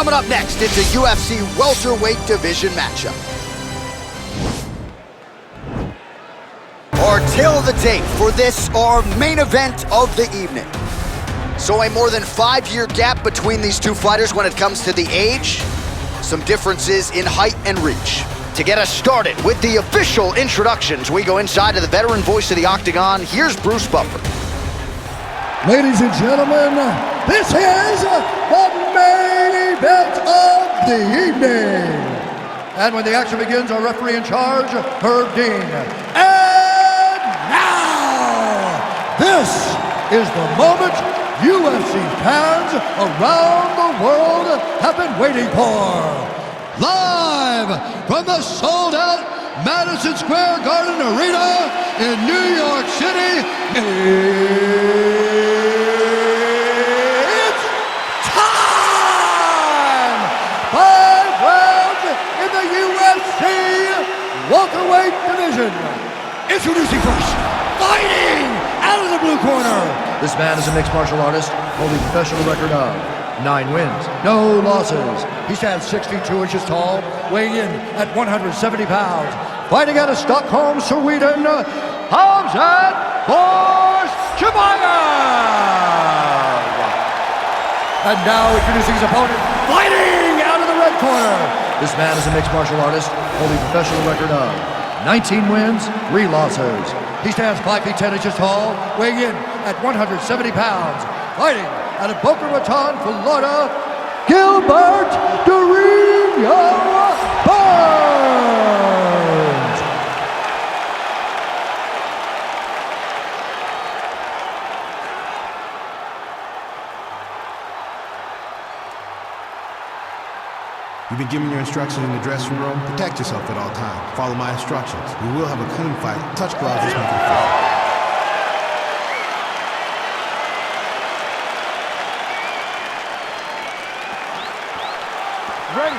Coming up next, it's a UFC welterweight division matchup. Our tale of the tape for this, our main event of the evening. So a more than 5-year gap between these two fighters when it comes to the age, some differences in height and reach. To get us started with the official introductions, we go inside to the veteran voice of the Octagon. Here's Bruce Buffer. Ladies and gentlemen, this is the main event of the evening. And when the action begins, our referee in charge, Herb Dean. And now, this is the moment UFC fans around the world have been waiting for. Live from the sold-out Madison Square Garden Arena in New York City, it's time! 5 rounds in the UFC welterweight division. Introducing first, fighting out of the blue corner. This man is a mixed martial artist holding a professional record of 9 wins, no losses. He stands 6 feet 2 inches tall, weighing in at 170 pounds. Fighting out of Stockholm, Sweden, Khamzat Chimaev. And now introducing his opponent, fighting out of the red corner. This man is a mixed martial artist holding a professional record of 19 wins, 3 losses. He stands 5 feet 10 inches tall, weighing in at 170 pounds. Fighting out of Boca Raton, Florida, Gilbert Burns. You've been given your instructions in the dressing room. Protect yourself at all times. Follow my instructions. We will have a clean fight. Touch gloves is making a fight. Ready.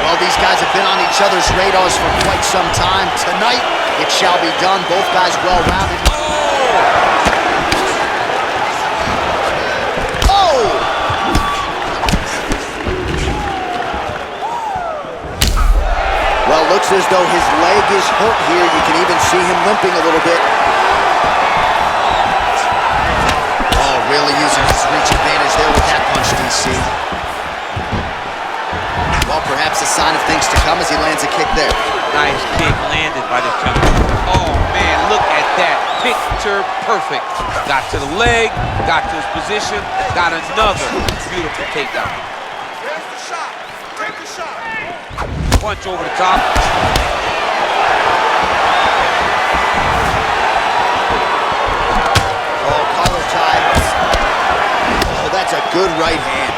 Well, these guys have been on each other's radars for quite some time. Tonight, it shall be done. Both guys well-rounded. Oh! Well, looks as though his leg is hurt here. You can even see him limping a little bit. Oh, really using his reach advantage there with that punch, DC. Well, perhaps a sign of things to come as he lands a kick there. Nice kick landed by this gentleman. Oh, man, look at that. Picture perfect. Got to the leg, got to his position, got another beautiful takedown. There's the shot. Take the shot. Punch over the top. Oh, collar tie. Oh, that's a good right hand.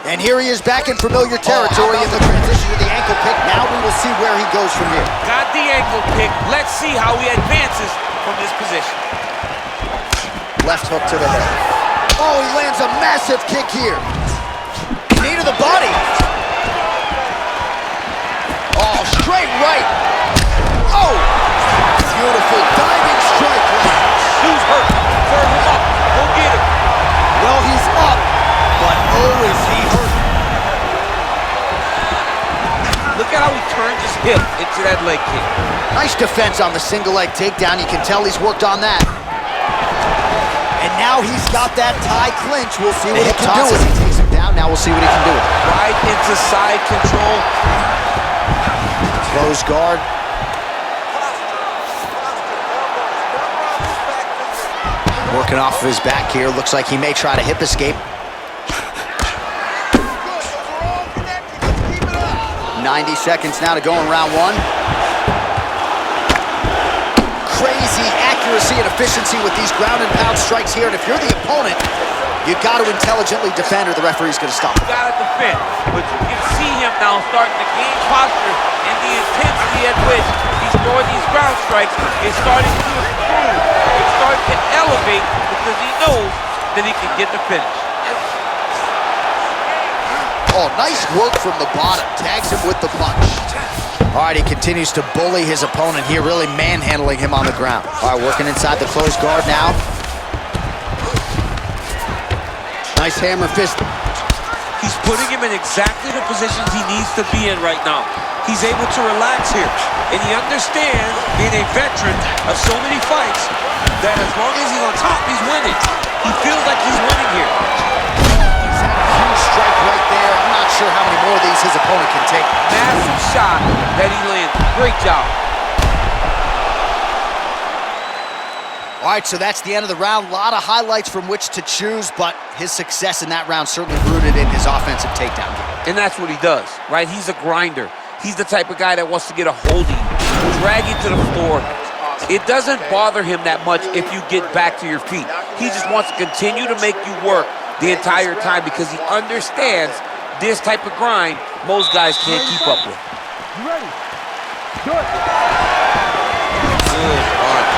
And here he is back in familiar territory in the transition to the ankle pick. Now we will see where he goes from here. Got the ankle pick. Let's see how he advances from this position. Left hook to the head. Oh, he lands a massive kick here. Knee to the body. Oh, straight right. Oh, beautiful diving strike. Dude's hurt. Serve him up. Go get him. Well, he's up, but oh, is he hurt. Look at how he turns his hip into that leg kick. Nice defense on the single leg takedown. You can tell he's worked on that. And now he's got that tie clinch. We'll see what he can do with it. He takes him down. Now we'll see what he can do with it. Right into side control. Close guard. Working off of his back here. Looks like he may try to hip escape. 90 seconds now to go in round 1. Crazy accuracy and efficiency with these ground and pound strikes here. And if you're the opponent, you got to intelligently defend or the referee's going to stop. You got to defend. But you can see him now starting to gain posture, and the intensity at which he's throwing these ground strikes is starting to improve. It's starting to elevate because he knows that he can get the finish. Oh, nice work from the bottom. Tags him with the punch. All right, he continues to bully his opponent here, really manhandling him on the ground. All right, working inside the closed guard now. Nice hammer fist. He's putting him in exactly the positions he needs to be in right now. He's able to relax here, and he understands, being a veteran of so many fights, that as long as he's on top, he's winning. He feels like he's winning here. He's had a huge strike right there. I'm not sure how many more of these his opponent can take. Massive shot that he landed. Great job. All right, so that's the end of the round. A lot of highlights from which to choose, but his success in that round certainly rooted in his offensive takedown game. And that's what he does, right? He's a grinder. He's the type of guy that wants to get a hold of you, drag you to the floor. It doesn't bother him that much if you get back to your feet. He just wants to continue to make you work the entire time because he understands this type of grind most guys can't keep up with. You ready? Good. Good. All right.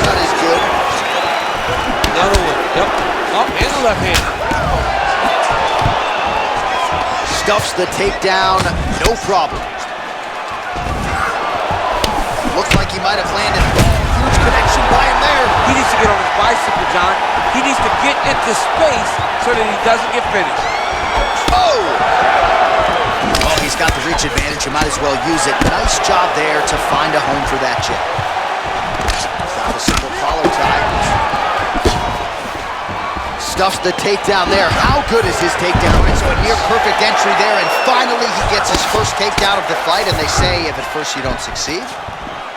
That is good. Another one. Yep. Up and the left hand. Stuffs the takedown, no problem. Looks like he might have landed. Huge connection by him there. He needs to get on his bicycle, John. He needs to get into space so that he doesn't get finished. Oh! Well, he's got the reach advantage. You might as well use it. Nice job there to find a home for that jab. Got a single collar tie. Stuffs the takedown there. How good is his takedown? So a near perfect entry there, and finally he gets his first takedown of the fight, and they say if at first you don't succeed,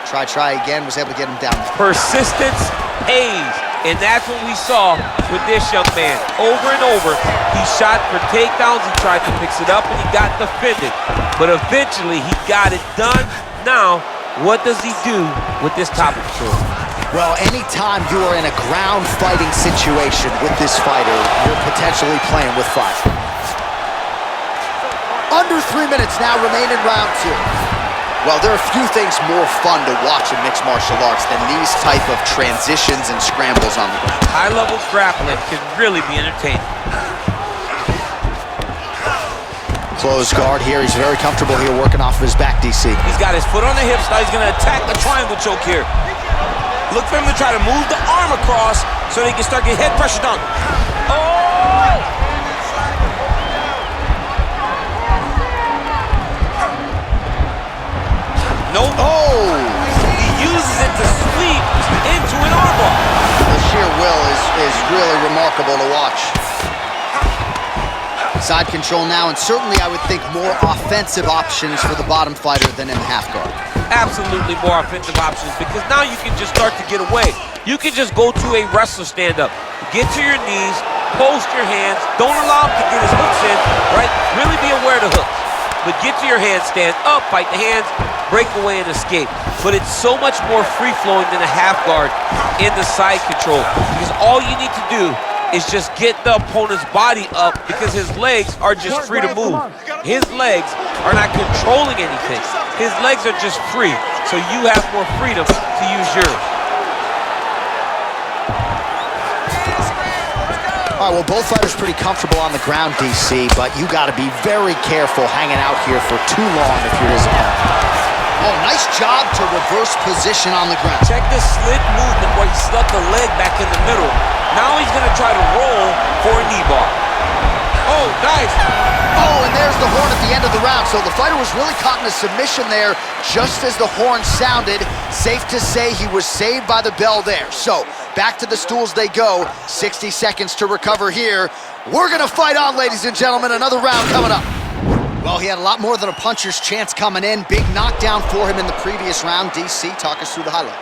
try again. Was able to get him down. Persistence pays, and that's what we saw with this young man. Over and over, he shot for takedowns, he tried to mix it up, and he got defended. But eventually, he got it done. Now, what does he do with this top control? Well, anytime you are in a ground fighting situation with this fighter, you're potentially playing with fire. Under 3 minutes now remain in round two. Well, there are few things more fun to watch in mixed martial arts than these type of transitions and scrambles on the ground. High-level grappling can really be entertaining. Closed guard here. He's very comfortable here working off of his back, DC. He's got his foot on the hips. Now he's going to attack the triangle choke here. Look for him to try to move the arm across so they can start getting head pressure down. Oh! Nope. Oh! He uses it to sweep into an armbar. The sheer will is really remarkable to watch. Side control now, and certainly I would think more offensive options for the bottom fighter than in the half guard. Absolutely more offensive options because now you can just start to get away. You can just go to a wrestler stand-up. Get to your knees, post your hands. Don't allow him to get his hooks in, right? Really be aware of the hooks. But get to your hands, stand up, fight the hands, break away and escape. But it's so much more free-flowing than a half guard in the side control because all you need to do is just get the opponent's body up because his legs are just free to move. His legs are not controlling anything. His legs are just free, so you have more freedom to use yours. All right, well, both fighters pretty comfortable on the ground, DC, but you got to be very careful hanging out here for too long if you're his opponent. Oh, nice job to reverse position on the ground. Check this slid movement where he stuck the leg back in the middle. Now he's going to try to roll for a knee bar. Oh, nice. Oh, and there's the horn at the end of the round. So the fighter was really caught in a submission there just as the horn sounded. Safe to say he was saved by the bell there. So back to the stools they go. 60 seconds to recover here. We're going to fight on, ladies and gentlemen. Another round coming up. Well, he had a lot more than a puncher's chance coming in. Big knockdown for him in the previous round. DC, talk us through the highlight.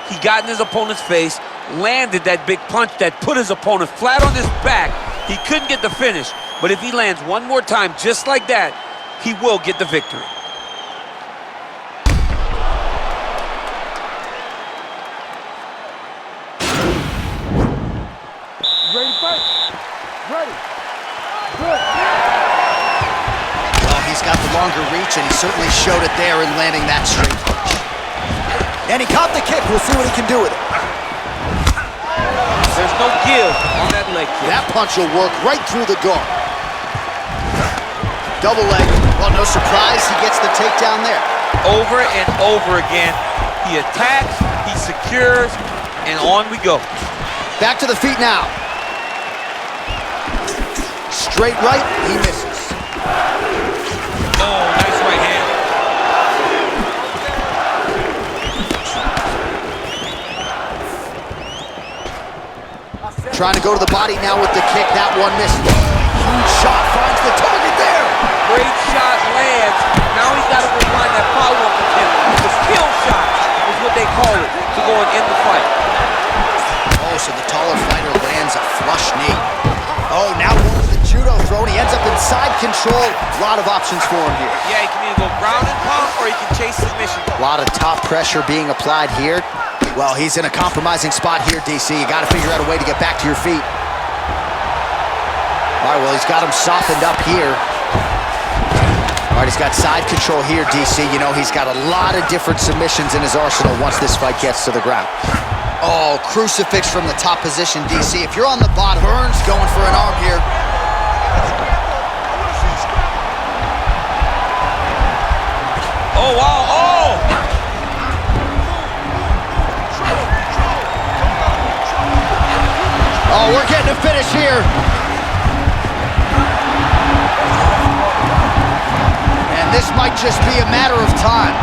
He got in his opponent's face, landed that big punch that put his opponent flat on his back. He couldn't get the finish, but if he lands one more time just like that, he will get the victory. Ready to fight? Ready. Good. Well, he's got the longer reach, and he certainly showed it there in landing that straight punch. And he caught the kick. We'll see what he can do with it. There's no give on that leg kick. That punch will work right through the guard. Double leg. Well, no surprise, he gets the takedown there. Over and over again, he attacks, he secures, and on we go. Back to the feet now. Straight right, he misses. Oh, nice right hand. Trying to go to the body now with the kick. That one missed. Huge shot finds the target there. Great shot lands. Now he's got to rewind that follow-up attempt. The kill shot is what they call it to go and end the fight. Oh, so the taller fighter lands a flush knee. Oh, now moves the judo throw, and he ends up in side control. A lot of options for him here. Yeah, he can either go ground and pound or he can chase submission. A lot of top pressure being applied here. Well, he's in a compromising spot here, DC. You got to figure out a way to get back to your feet. All right, well, he's got him softened up here. All right, he's got side control here, DC. You know, he's got a lot of different submissions in his arsenal once this fight gets to the ground. Oh, crucifix from the top position, DC. If you're on the bottom, Burns going for an arm here. Oh, wow, oh! Oh, we're getting a finish here. And this might just be a matter of time.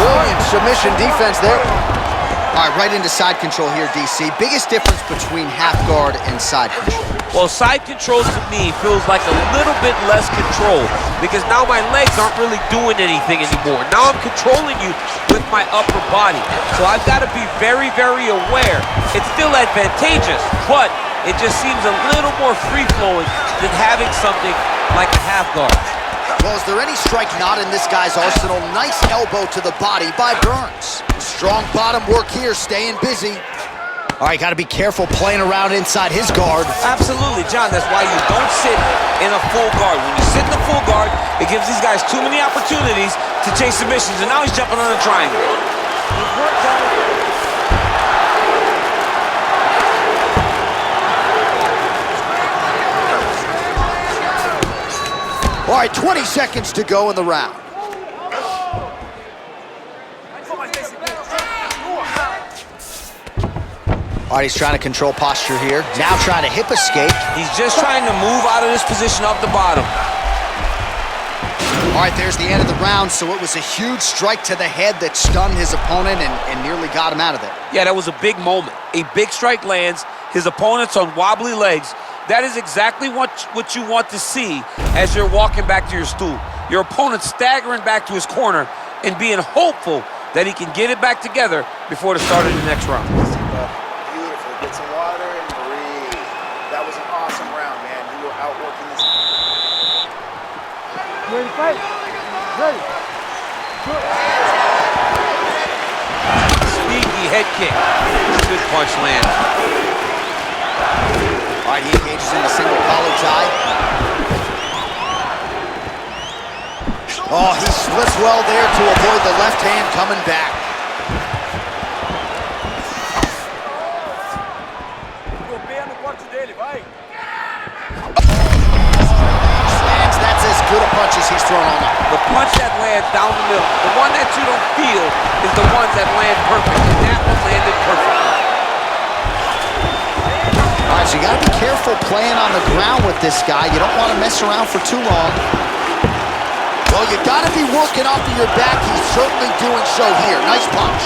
Brilliant submission defense there. All right, right into side control here, DC. Biggest difference between half guard and side control? Well, side control to me feels like a little bit less control because now my legs aren't really doing anything anymore. Now I'm controlling you with my upper body. So I've got to be very, very aware. It's still advantageous, but it just seems a little more free-flowing than having something like a half guard. Well, is there any strike not in this guy's arsenal? Nice elbow to the body by Burns. Strong bottom work here, staying busy. All right, got to be careful playing around inside his guard. Absolutely, John. That's why you don't sit in a full guard. When you sit in a full guard, it gives these guys too many opportunities to chase submissions, and now he's jumping on a triangle. All right, 20 seconds to go in the round. All right, he's trying to control posture here. Now trying to hip escape. He's just trying to move out of this position up the bottom. All right, there's the end of the round. So it was a huge strike to the head that stunned his opponent and nearly got him out of there. Yeah, that was a big moment. A big strike lands. His opponent's on wobbly legs. That is exactly what you want to see as you're walking back to your stool. Your opponent staggering back to his corner and being hopeful that he can get it back together before the start of the next round. Beautiful. Get some water and breathe. That was an awesome round, man. You were outworking this. Ready to fight? Ready. Good. Sneaky head kick. Good punch land. All right, he engages in a single collar tie. Oh, he splits well there to avoid the left hand coming back. That's as good a punch as he's thrown all night. The punch that lands down the middle, the one that you don't feel is the ones that land perfect, and that one landed perfect. All right, so you got to be careful playing on the ground with this guy. You don't want to mess around for too long. Well, you got to be working off of your back. He's certainly doing so here. Nice punch.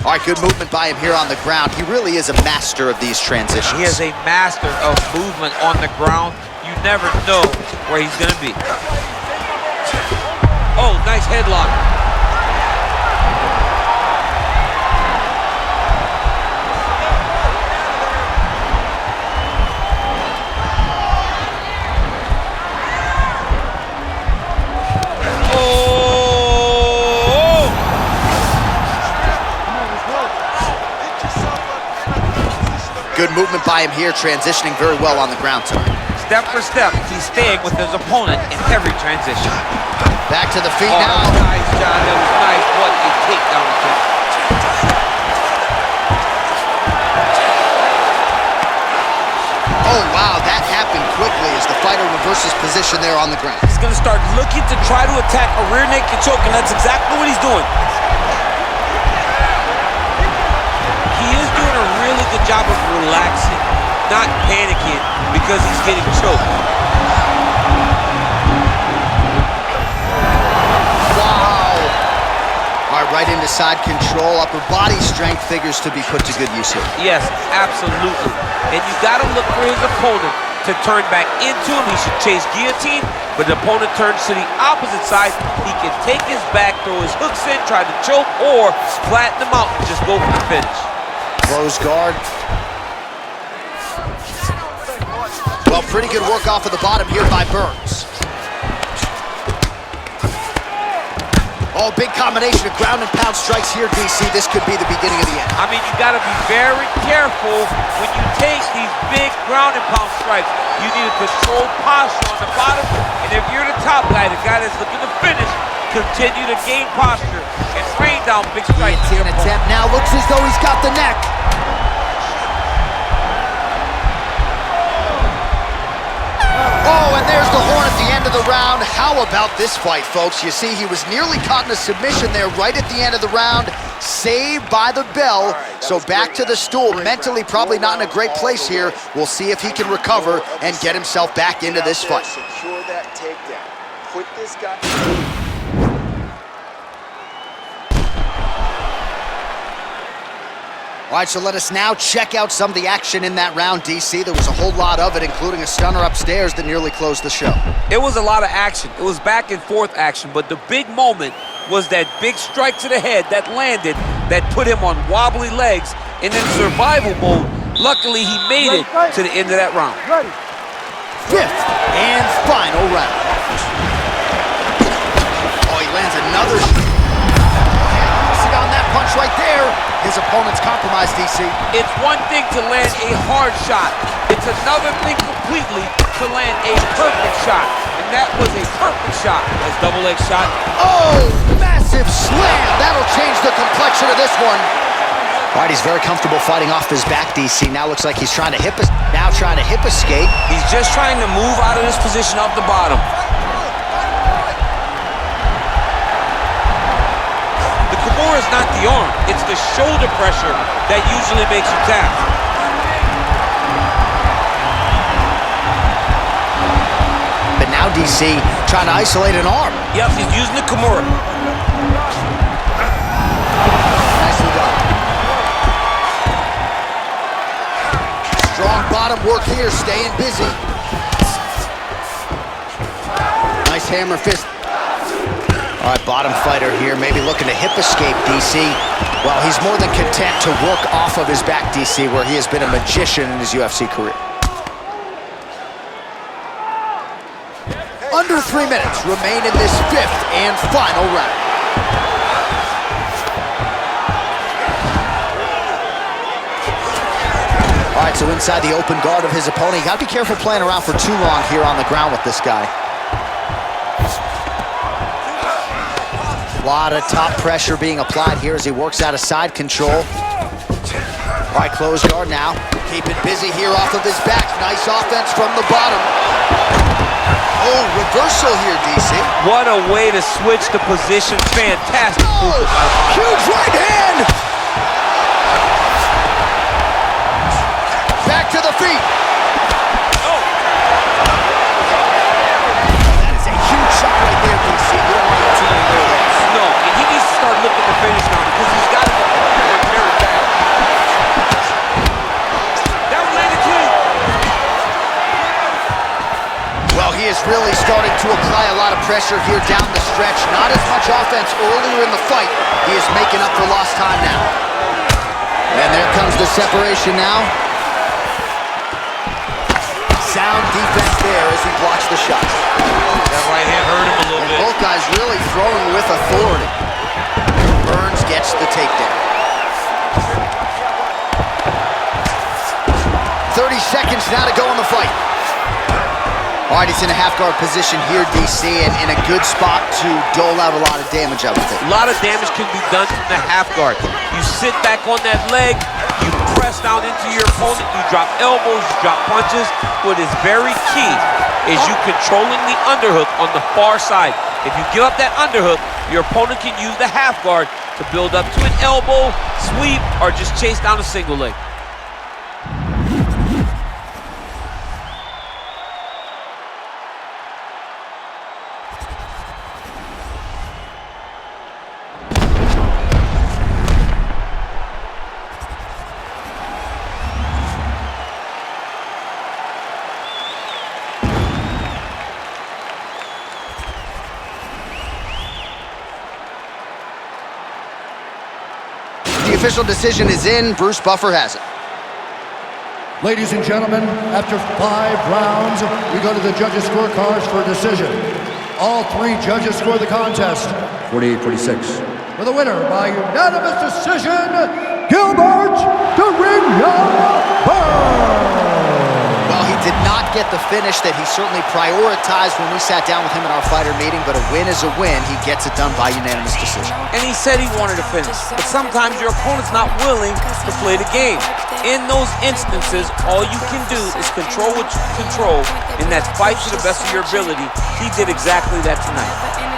All right, good movement by him here on the ground. He really is a master of these transitions. He is a master of movement on the ground. You never know where he's going to be. Oh, nice headlock. Good movement by him here, transitioning very well on the ground tonight. Step for step, he's staying with his opponent in every transition. Back to the feet Oh, now. that was nice, John. That was nice. What a takedown attempt. Oh, wow, that happened quickly as the fighter reverses position there on the ground. He's going to start looking to try to attack a rear naked choke, and that's exactly what he's doing. He is doing a really good job of relaxing, not panicking because he's getting choked. Wow. All right, right into side control. Upper body strength figures to be put to good use here. Yes, absolutely. And you got to look for his opponent to turn back into him. He should chase guillotine, but the opponent turns to the opposite side. He can take his back, throw his hooks in, try to choke, or flatten him out and just go for the finish. Close guard. Well, pretty good work off of the bottom here by Burns. Oh, big combination of ground and pound strikes here, DC. This could be the beginning of the end. I mean, you got to be very careful when you take these big ground and pound strikes. You need a controlled posture on the bottom, and if you're the top guy, the guy that's looking to finish, continue to gain posture and rain down big strikes. Guillotine attempt now, looks as though he's got the neck. Oh, and there's the horn at the end of the round. How about this fight, folks? You see, he was nearly caught in a submission there right at the end of the round. Saved by the bell. So back to the stool. Mentally probably not in a great place here. We'll see if he can recover and get himself back into this fight. Secure that takedown. Put this guy... All right, so let us now check out some of the action in that round, DC. There was a whole lot of it, including a stunner upstairs that nearly closed the show. It was a lot of action. It was back and forth action, but the big moment was that big strike to the head that landed, that put him on wobbly legs, and in survival mode, luckily he made it to the end of that round. Fifth and final round. Oh, he lands another... See on that punch right there. His opponent's compromised, DC. It's one thing to land a hard shot. It's another thing completely to land a perfect shot. And that was a perfect shot. Nice double leg shot. Oh, massive slam. That'll change the complexion of this one. All right, he's very comfortable fighting off his back, DC. Now looks like he's trying to hip escape. He's just trying to move out of this position off the bottom. Is not the arm, it's the shoulder pressure that usually makes you tap. But now DC trying to isolate an arm. Yep, he's using the Kimura. Nicely done. Strong bottom work here, staying busy. Nice hammer fist. All right, bottom fighter here, maybe looking to hip escape, DC. Well, he's more than content to work off of his back, DC, where he has been a magician in his UFC career. Under 3 minutes remain in this fifth and final round. All right, so inside the open guard of his opponent, you gotta be careful playing around for too long here on the ground with this guy. A lot of top pressure being applied here as he works out of side control. All right, closed guard now. Keep it busy here off of his back. Nice offense from the bottom. Oh, reversal here, DC. What a way to switch the position. Fantastic. Oh, huge right hand. Back to the feet. Oh. That is a huge shot right there, DC. You don't want to get too many more of those. No, and he needs to start looking to finish now because he's got to get very bad. That landed clean. Well, he is really starting to apply a lot of pressure here down the stretch. Not as much offense earlier in the fight. He is making up for lost time now. And there comes the separation now. Sound defense there as he blocks the shots. That right hand hurt him a little bit. Both guys really throwing with authority. Burns gets the takedown. 30 seconds now to go in the fight. All right, he's in a half guard position here, DC, and in a good spot to dole out a lot of damage, I would think. A lot of damage can be done from the half guard. You sit back on that leg, you press down into your opponent, you drop elbows, you drop punches. What is very key is you controlling the underhook on the far side. If you give up that underhook, your opponent can use the half guard to build up to an elbow, sweep, or just chase down a single leg. The official decision is in. Bruce Buffer has it. Ladies and gentlemen, after 5 rounds, we go to the judges' scorecards for a decision. All 3 judges score the contest 48-46. For the winner by unanimous decision, Gilbert Burns. Well, he did not get the finish that he certainly prioritized when we sat down with him at our fighter meeting, but a win is a win. He gets it done by unanimous decision. And he said he wanted to finish, but sometimes your opponent's not willing to play the game. In those instances, all you can do is control what you control, and that's fight to the best of your ability. He did exactly that tonight.